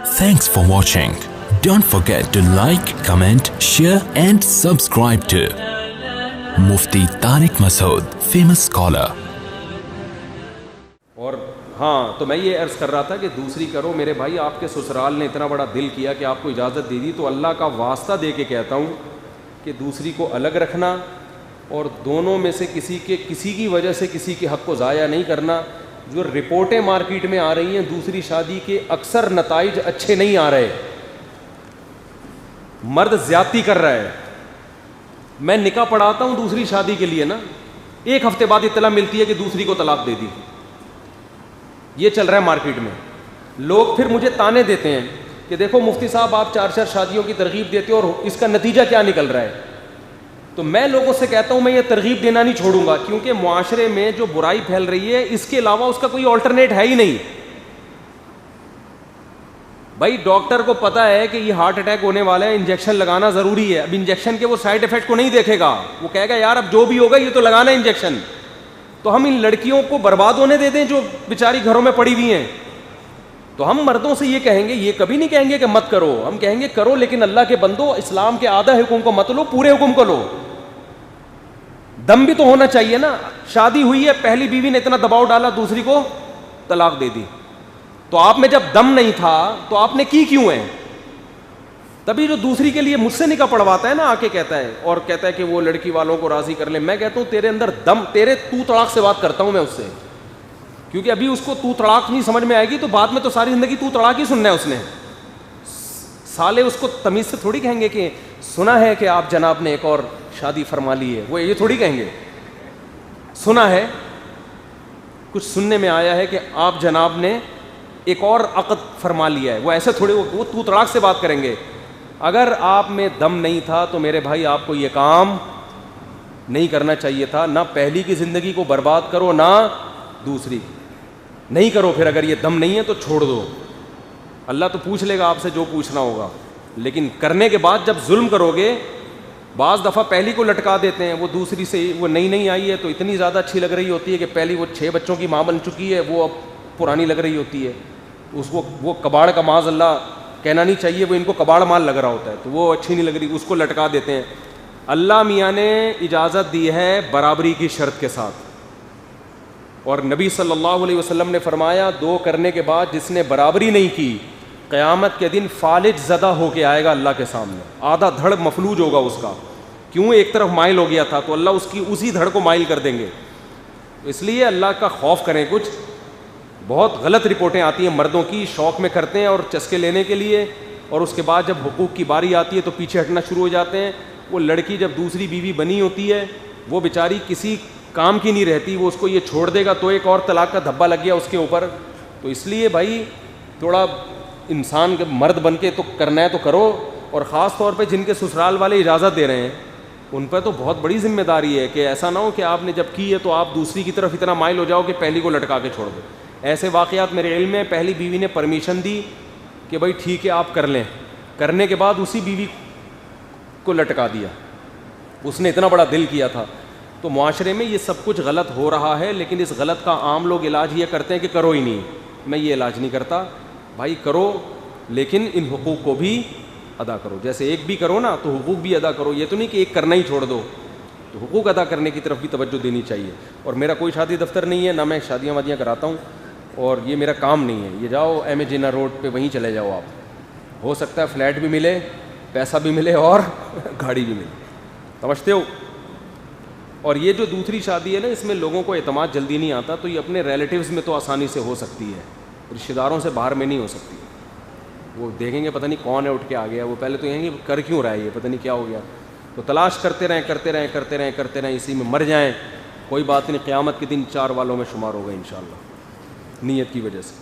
Thanks for watching. Don't forget to like, comment, share and subscribe to Mufti Tariq Masood, famous scholar. اور ہاں تو میں یہ عرض کر رہا تھا کہ دوسری کرو میرے بھائی. آپ کے سسرال نے اتنا بڑا دل کیا کہ آپ کو اجازت دے دی, تو اللہ کا واسطہ دے کے کہتا ہوں کہ دوسری کو الگ رکھنا اور دونوں میں سے کسی کی وجہ سے کسی کے حق کو ضائع نہیں کرنا. جو رپورٹیں مارکیٹ میں آ رہی ہیں دوسری شادی کے اکثر نتائج اچھے نہیں آ رہے, مرد زیادتی کر رہا ہے. میں نکاح پڑھاتا ہوں دوسری شادی کے لیے نا, ایک ہفتے بعد اطلاع ملتی ہے کہ دوسری کو طلاق دے دی. یہ چل رہا ہے مارکیٹ میں. لوگ پھر مجھے تانے دیتے ہیں کہ دیکھو مفتی صاحب آپ 4 شادیوں کی ترغیب دیتے ہو اور اس کا نتیجہ کیا نکل رہا ہے. تو میں لوگوں سے کہتا ہوں میں یہ ترغیب دینا نہیں چھوڑوں گا, کیونکہ معاشرے میں جو برائی پھیل رہی ہے اس کے علاوہ اس کا کوئی آلٹرنیٹ ہے ہی نہیں. بھائی ڈاکٹر کو پتا ہے کہ یہ ہارٹ اٹیک ہونے والا ہے, انجیکشن لگانا ضروری ہے. اب انجیکشن کے وہ سائڈ افیکٹ کو نہیں دیکھے گا, وہ کہے گا یار اب جو بھی ہوگا یہ تو لگانا ہے انجیکشن. تو ہم ان لڑکیوں کو برباد ہونے دے دیں جو بیچاری گھروں میں پڑی ہوئی ہیں. تو ہم مردوں سے یہ کہیں گے, یہ کبھی نہیں کہیں گے کہ مت کرو, ہم کہیں گے کرو, لیکن اللہ کے بندو اسلام کے آدھا حکم کو مت لو, پورے حکم کو لو. دم بھی تو ہونا چاہیے نا. شادی ہوئی ہے, پہلی بیوی نے اتنا دباؤ ڈالا دوسری کو طلاق دے دی, تو آپ میں جب دم نہیں تھا تو آپ نے کی کیوں ہے؟ تبھی جو دوسری کے لیے مجھ سے نکاح پڑھواتا ہے نا, آ کے کہتا ہے اور کہتا ہے کہ وہ لڑکی والوں کو راضی کر لے. میں کہتا ہوں تیرے اندر دم, تیرے تو طلاق سے بات کرتا ہوں میں اس سے, کیونکہ ابھی اس کو تو طلاق نہیں سمجھ میں آئے گی تو بعد میں تو ساری زندگی تو طلاق ہی سننا ہے اس نے. سالے اس کو تمیز سے تھوڑی کہیں گے کہ سنا ہے کہ آپ جناب نے ایک اور شادی فرما لی ہے, وہ یہ تھوڑی کہیں گے. سنا ہے, کچھ سننے میں آیا ہے کہ آپ جناب نے ایک اور عقد فرما لیا ہے, وہ ایسے تھوڑے وہ تو طلاق سے بات کریں گے. اگر آپ میں دم نہیں تھا تو میرے بھائی آپ کو یہ کام نہیں کرنا چاہیے تھا. نہ پہلی کی زندگی کو برباد کرو نہ دوسری نہیں کرو. پھر اگر یہ دم نہیں ہے تو چھوڑ دو, اللہ تو پوچھ لے گا آپ سے جو پوچھنا ہوگا. لیکن کرنے کے بعد جب ظلم کرو گے, بعض دفعہ پہلی کو لٹکا دیتے ہیں, وہ دوسری سے وہ نئی آئی ہے تو اتنی زیادہ اچھی لگ رہی ہوتی ہے کہ پہلی وہ 6 بچوں کی ماں بن چکی ہے, وہ اب پرانی لگ رہی ہوتی ہے. اس کو وہ کباڑ کا معاذ اللہ کہنا نہیں چاہیے, وہ ان کو کباڑ مال لگ رہا ہوتا ہے, تو وہ اچھی نہیں لگ رہی, اس کو لٹکا دیتے ہیں. اللہ میاں نے اجازت دی ہے برابری کی شرط کے ساتھ, اور نبی صلی اللہ علیہ وسلم نے فرمایا 2 کرنے کے بعد جس نے برابری نہیں کی قیامت کے دن فالج زدہ ہو کے آئے گا اللہ کے سامنے, آدھا دھڑ مفلوج ہوگا اس کا. کیوں؟ ایک طرف مائل ہو گیا تھا تو اللہ اس کی اسی دھڑ کو مائل کر دیں گے. اس لیے اللہ کا خوف کریں. کچھ بہت غلط رپورٹیں آتی ہیں مردوں کی, شوق میں کرتے ہیں اور چسکے لینے کے لیے, اور اس کے بعد جب حقوق کی باری آتی ہے تو پیچھے ہٹنا شروع ہو جاتے ہیں. وہ لڑکی جب دوسری بیوی بنی ہوتی ہے وہ بیچاری کسی کام کی نہیں رہتی, وہ اس کو یہ چھوڑ دے گا تو ایک اور طلاق کا دھبا لگ گیا اس کے اوپر. تو اس لیے بھائی تھوڑا انسان کے مرد بن کے تو کرنا ہے تو کرو, اور خاص طور پہ جن کے سسرال والے اجازت دے رہے ہیں ان پہ تو بہت بڑی ذمہ داری ہے کہ ایسا نہ ہو کہ آپ نے جب کی ہے تو آپ دوسری کی طرف اتنا مائل ہو جاؤ کہ پہلی کو لٹکا کے چھوڑ دو. ایسے واقعات میرے علم میں پہلی بیوی نے پرمیشن دی کہ بھائی ٹھیک ہے آپ کر لیں, کرنے کے بعد اسی بیوی کو لٹکا دیا, اس نے اتنا بڑا دل کیا تھا. تو معاشرے میں یہ سب کچھ غلط ہو رہا ہے, لیکن اس غلط کا عام لوگ علاج یہ کرتے ہیں کہ کرو ہی نہیں. میں یہ علاج نہیں کرتا بھائی, کرو لیکن ان حقوق کو بھی ادا کرو. جیسے ایک بھی کرو نا تو حقوق بھی ادا کرو, یہ تو نہیں کہ ایک کرنا ہی چھوڑ دو. تو حقوق ادا کرنے کی طرف بھی توجہ دینی چاہیے. اور میرا کوئی شادی دفتر نہیں ہے, نہ میں شادیاں وادیاں کراتا ہوں, اور یہ میرا کام نہیں ہے. یہ جاؤ ایم اے جناح روڈ پہ وہیں چلے جاؤ آپ, ہو سکتا ہے فلیٹ بھی ملے, پیسہ بھی ملے اور گاڑی بھی ملے. سمجھتے ہو؟ اور یہ جو دوسری شادی ہے نا, اس میں لوگوں کو اعتماد جلدی نہیں آتا, تو یہ اپنے ریلیٹیوز میں تو آسانی سے ہو سکتی ہے, رشتہ داروں سے باہر میں نہیں ہو سکتی. وہ دیکھیں گے پتہ نہیں کون ہے اٹھ کے آ گیا, وہ پہلے تو کہیں گے کر کیوں رہا ہے یہ, پتہ نہیں کیا ہو گیا. تو تلاش کرتے رہیں, اسی میں مر جائیں, کوئی بات نہیں, قیامت کے دن 4 والوں میں شمار ہوگا انشاءاللہ نیت کی وجہ سے.